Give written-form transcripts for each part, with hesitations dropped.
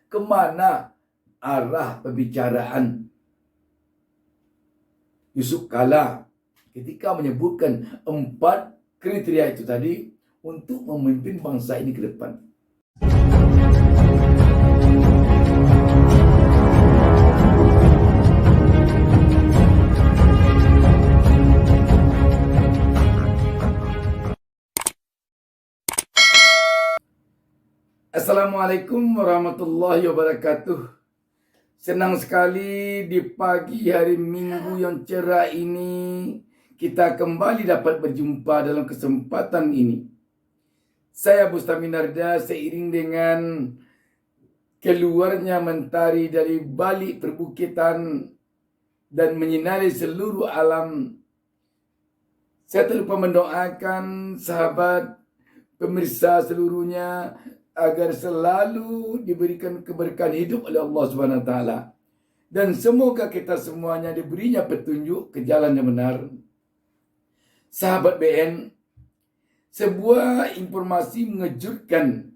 kemana arah pembicaraan Yusuf Kala ketika menyebutkan 4 kriteria itu tadi untuk memimpin bangsa ini ke depan. Assalamualaikum warahmatullahi wabarakatuh. Senang sekali di pagi hari Minggu yang cerah ini kita kembali dapat berjumpa dalam kesempatan ini. Saya Bustami Narda seiring dengan keluarnya mentari dari balik perbukitan dan menyinari seluruh alam. Saya tak lupa mendoakan sahabat pemirsa seluruhnya agar selalu diberikan keberkahan hidup oleh Allah Subhanahu Wa Taala, dan semoga kita semuanya diberinya petunjuk ke jalan yang benar. Sahabat BN, sebuah informasi mengejutkan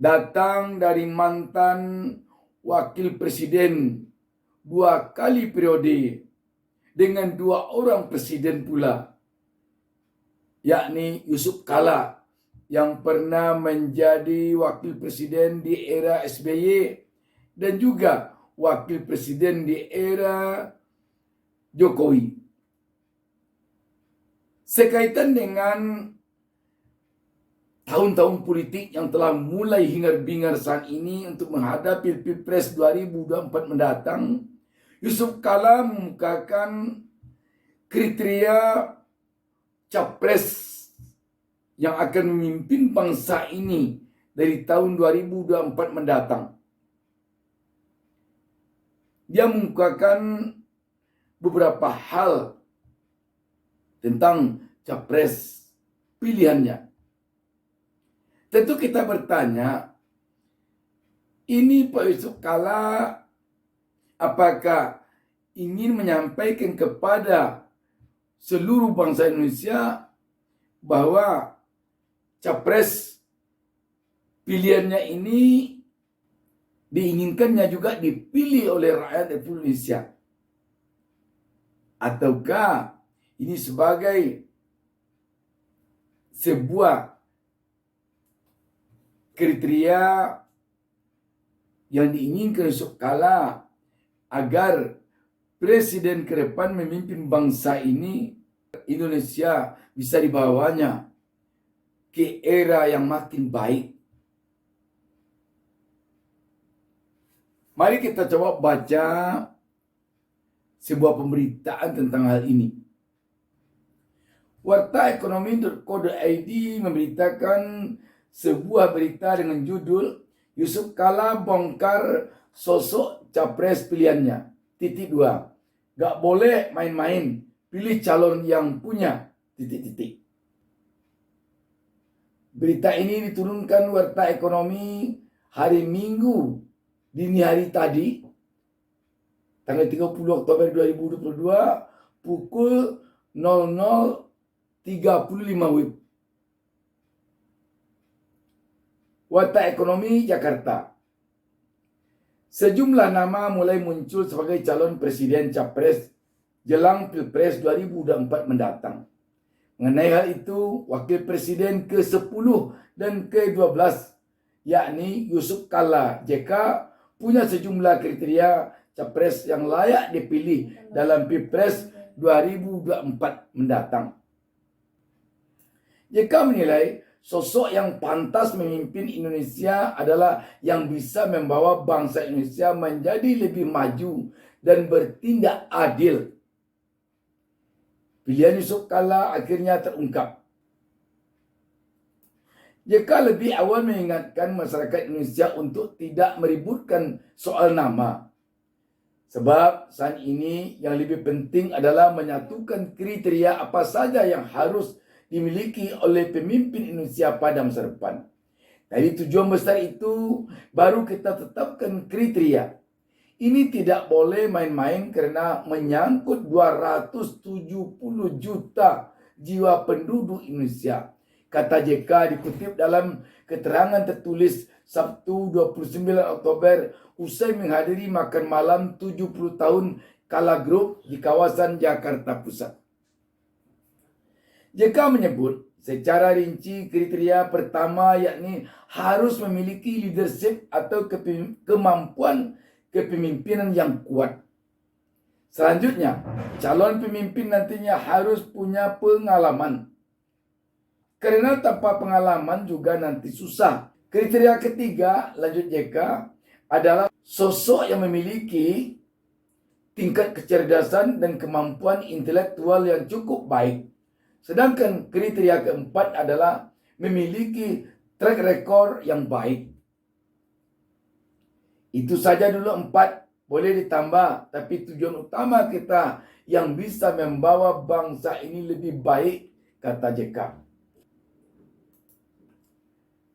datang dari mantan wakil presiden 2 kali periode dengan 2 orang presiden pula, yakni Yusuf Kala yang pernah menjadi wakil presiden di era SBY dan juga wakil presiden di era Jokowi. Sekaitan dengan tahun-tahun politik yang telah mulai hingar-bingar saat ini untuk menghadapi Pilpres 2024 mendatang, Yusuf Kala mengemukakan kriteria capres yang akan memimpin bangsa ini dari tahun 2024 mendatang. Dia mengungkapkan beberapa hal tentang capres pilihannya. Tentu kita bertanya, ini Pak Yusuf Kala apakah ingin menyampaikan kepada seluruh bangsa Indonesia bahwa capres pilihannya ini diinginkannya juga dipilih oleh rakyat Republik Indonesia? Ataukah ini sebagai sebuah kriteria yang diinginkan Yusuf Kala agar presiden ke depan memimpin bangsa ini, Indonesia bisa dibawanya ke era yang makin baik? Mari kita coba baca sebuah pemberitaan tentang hal ini. Wartaekonomi.co.id memberitakan sebuah berita dengan judul Yusuf Kala bongkar sosok capres pilihannya. Titik 2. Gak boleh main-main, pilih calon yang punya titik-titik. Berita ini diturunkan Warta Ekonomi hari Minggu dini hari tadi, tanggal 30 Oktober 2022 pukul 00.35 WIB. Warta Ekonomi Jakarta. Sejumlah nama mulai muncul sebagai calon presiden capres jelang Pilpres 2024 mendatang. Mengenai hal itu, Wakil Presiden ke-10 dan ke-12, yakni Yusuf Kala JK, punya sejumlah kriteria capres yang layak dipilih dalam Pilpres 2024 mendatang. JK menilai sosok yang pantas memimpin Indonesia adalah yang bisa membawa bangsa Indonesia menjadi lebih maju dan bertindak adil. Pilihan Yusuf Kala akhirnya terungkap. JK lebih awal mengingatkan masyarakat Indonesia untuk tidak meributkan soal nama. Sebab saat ini yang lebih penting adalah menyatukan kriteria apa saja yang harus dimiliki oleh pemimpin Indonesia pada masa depan. Dari tujuan besar itu, baru kita tetapkan kriteria. Ini tidak boleh main-main karena menyangkut 270 juta jiwa penduduk Indonesia, kata JK dikutip dalam keterangan tertulis Sabtu 29 Oktober usai menghadiri makan malam 70 tahun Kala Group di kawasan Jakarta Pusat. JK menyebut secara rinci kriteria pertama yakni harus memiliki leadership atau kemampuan kepemimpinan yang kuat. Selanjutnya, calon pemimpin nantinya harus punya pengalaman. Karena tanpa pengalaman juga nanti susah. Kriteria ketiga, lanjut JK, adalah sosok yang memiliki tingkat kecerdasan dan kemampuan intelektual yang cukup baik. Sedangkan kriteria keempat adalah memiliki track record yang baik. Itu saja dulu 4, boleh ditambah, tapi tujuan utama kita yang bisa membawa bangsa ini lebih baik, kata JK.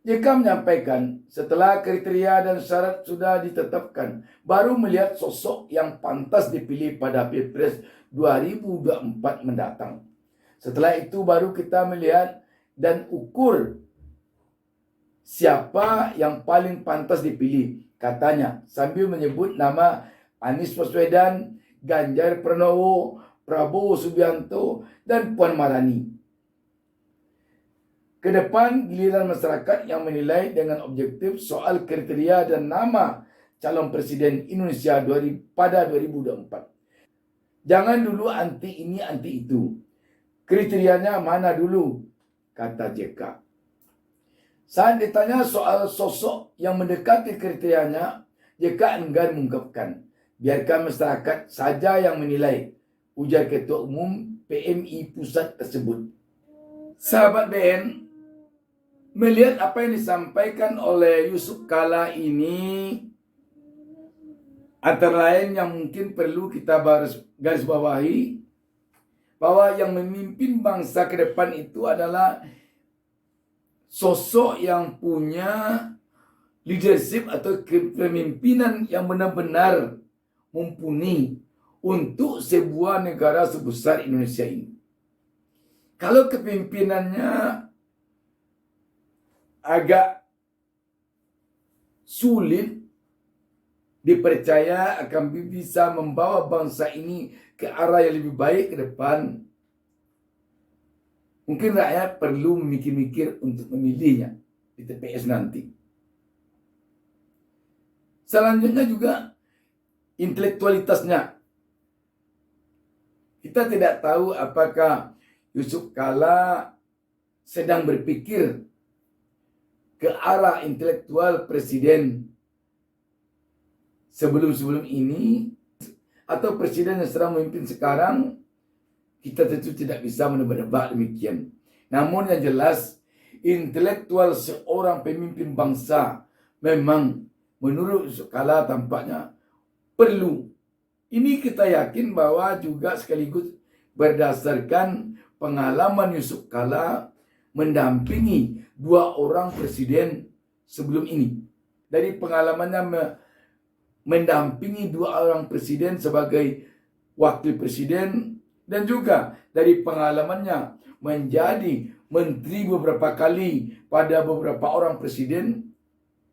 JK menyampaikan setelah kriteria dan syarat sudah ditetapkan, baru melihat sosok yang pantas dipilih pada Pilpres 2024 mendatang. Setelah itu baru kita melihat dan ukur siapa yang paling pantas dipilih, katanya, sambil menyebut nama Anies Baswedan, Ganjar Pranowo, Prabowo Subianto, dan Puan Maharani. Kedepan giliran masyarakat yang menilai dengan objektif soal kriteria dan nama calon presiden Indonesia pada 2024. Jangan dulu anti ini anti itu. Kriterianya mana dulu, kata JK. Saat ditanya soal sosok yang mendekati kriterianya, JK enggan mengungkapkan. Biarkan masyarakat saja yang menilai, ujar Ketua Umum PMI Pusat tersebut. Sahabat BN, melihat apa yang disampaikan oleh Yusuf Kala ini, antara lain yang mungkin perlu kita garis bawahi, bahwa yang memimpin bangsa ke depan itu adalah sosok yang punya leadership atau kepemimpinan yang benar-benar mumpuni untuk sebuah negara sebesar Indonesia ini. Kalau kepemimpinannya agak sulit dipercaya akan bisa membawa bangsa ini ke arah yang lebih baik ke depan, mungkin rakyat perlu memikir-mikir untuk memilihnya di TPS nanti. Selanjutnya juga intelektualitasnya. Kita tidak tahu apakah Yusuf Kala sedang berpikir ke arah intelektual presiden sebelum ini, atau presiden yang sedang memimpin sekarang. Kita tentu tidak bisa menebak demikian. Namun yang jelas, intelektual seorang pemimpin bangsa memang menurut Yusuf Kala tampaknya perlu. Ini kita yakin bahwa juga sekaligus berdasarkan pengalaman Yusuf Kala mendampingi 2 orang presiden sebelum ini. Dari pengalamannya mendampingi 2 orang presiden sebagai wakil presiden, dan juga dari pengalamannya menjadi menteri beberapa kali pada beberapa orang presiden,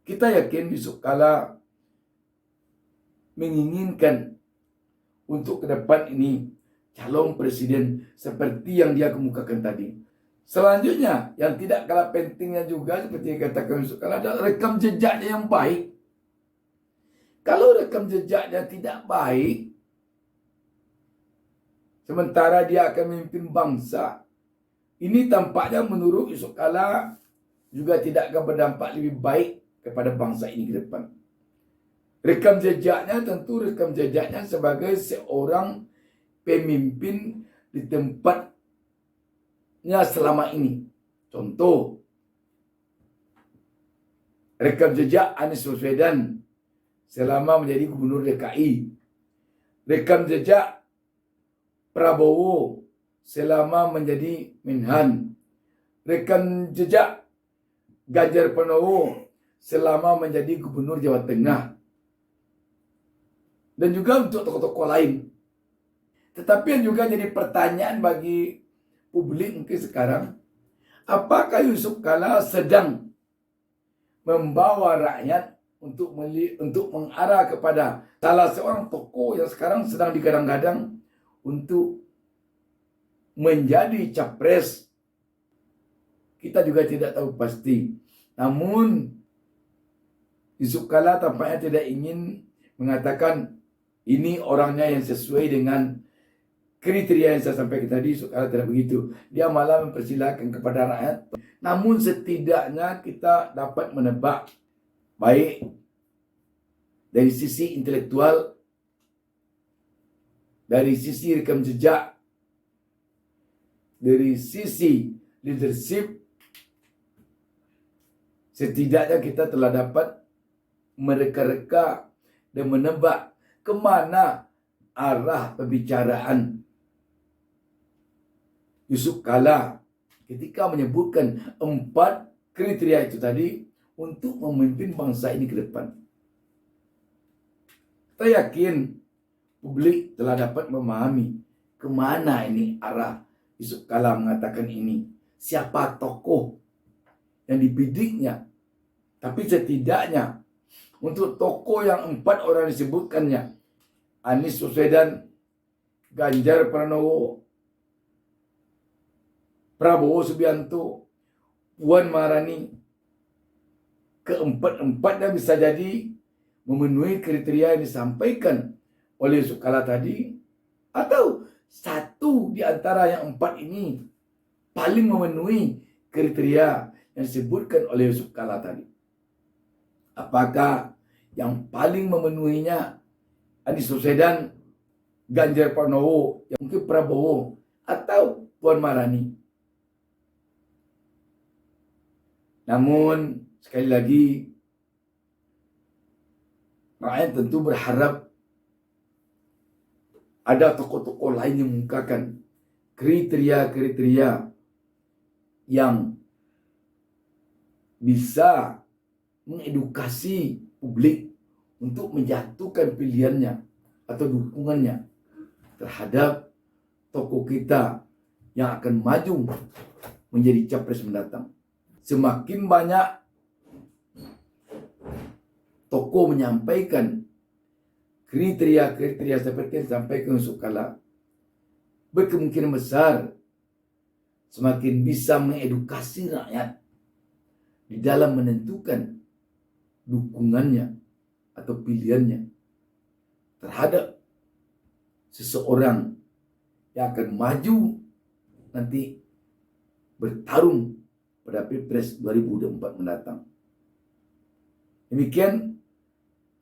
kita yakin Yusuf Kala menginginkan untuk ke depan ini calon presiden seperti yang dia kemukakan tadi. Selanjutnya, yang tidak kalah pentingnya juga seperti yang katakan Yusuf Kala adalah rekam jejaknya yang baik. Kalau rekam jejaknya tidak baik, sementara dia akan memimpin bangsa, ini tampaknya menurut Yusuf Kala juga tidak akan berdampak lebih baik kepada bangsa ini ke depan. Rekam jejaknya tentu rekam jejaknya sebagai seorang pemimpin di tempatnya selama ini. Contoh, rekam jejak Anies Baswedan selama menjadi gubernur DKI. Rekam jejak Prabowo selama menjadi Menhan. Rekam jejak Ganjar Pranowo selama menjadi gubernur Jawa Tengah. Dan juga untuk tokoh-tokoh lain. Tetapi yang juga jadi pertanyaan bagi publik mungkin sekarang, apakah Yusuf Kala sedang membawa rakyat untuk mengarah kepada salah seorang tokoh yang sekarang sedang digadang-gadang untuk menjadi capres. Kita juga tidak tahu pasti. Namun Yusuf Kalla tampaknya tidak ingin mengatakan ini orangnya yang sesuai dengan kriteria yang saya sampaikan tadi. Yusuf Kalla tidak begitu. Dia malah mempersilahkan kepada rakyat. Namun setidaknya kita dapat menebak, baik dari sisi intelektual, dari sisi rekam jejak, dari sisi leadership, setidaknya kita telah dapat mereka-reka dan menebak kemana arah pembicaraan Yusuf Kalla ketika menyebutkan 4 kriteria itu tadi untuk memimpin bangsa ini ke depan. Saya yakin publik telah dapat memahami kemana ini arah Yusuf Kalla mengatakan ini. Siapa tokoh yang dibidiknya. Tapi setidaknya untuk tokoh yang 4 orang disebutkannya, Anies Baswedan, Ganjar Pranowo, Prabowo Subianto, Puan Maharani, keempat-empatnya bisa jadi memenuhi kriteria yang disampaikan oleh Yusuf Kalla tadi, atau satu di antara yang 4 ini paling memenuhi kriteria yang disebutkan oleh Yusuf Kalla tadi. Apakah yang paling memenuhinya Anies Baswedan, Ganjar Pranowo, yang mungkin Prabowo, atau Puan Maharani? Namun sekali lagi, rakyat tentu berharap ada tokoh-tokoh lain yang mengungkapkan kriteria-kriteria yang bisa mengedukasi publik untuk menjatuhkan pilihannya atau dukungannya terhadap tokoh kita yang akan maju menjadi capres mendatang. Semakin banyak tokoh menyampaikan kriteria-kriteria seperti yang disampaikan Yusuf Kalla, berkemungkinan besar semakin bisa mengedukasi rakyat di dalam menentukan dukungannya atau pilihannya terhadap seseorang yang akan maju nanti bertarung pada Pilpres 2024 mendatang. Demikian,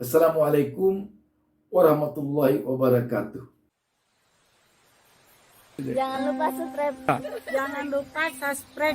Assalamualaikum warahmatullahi wabarakatuh. Jangan lupa subscribe. Jangan lupa subscribe.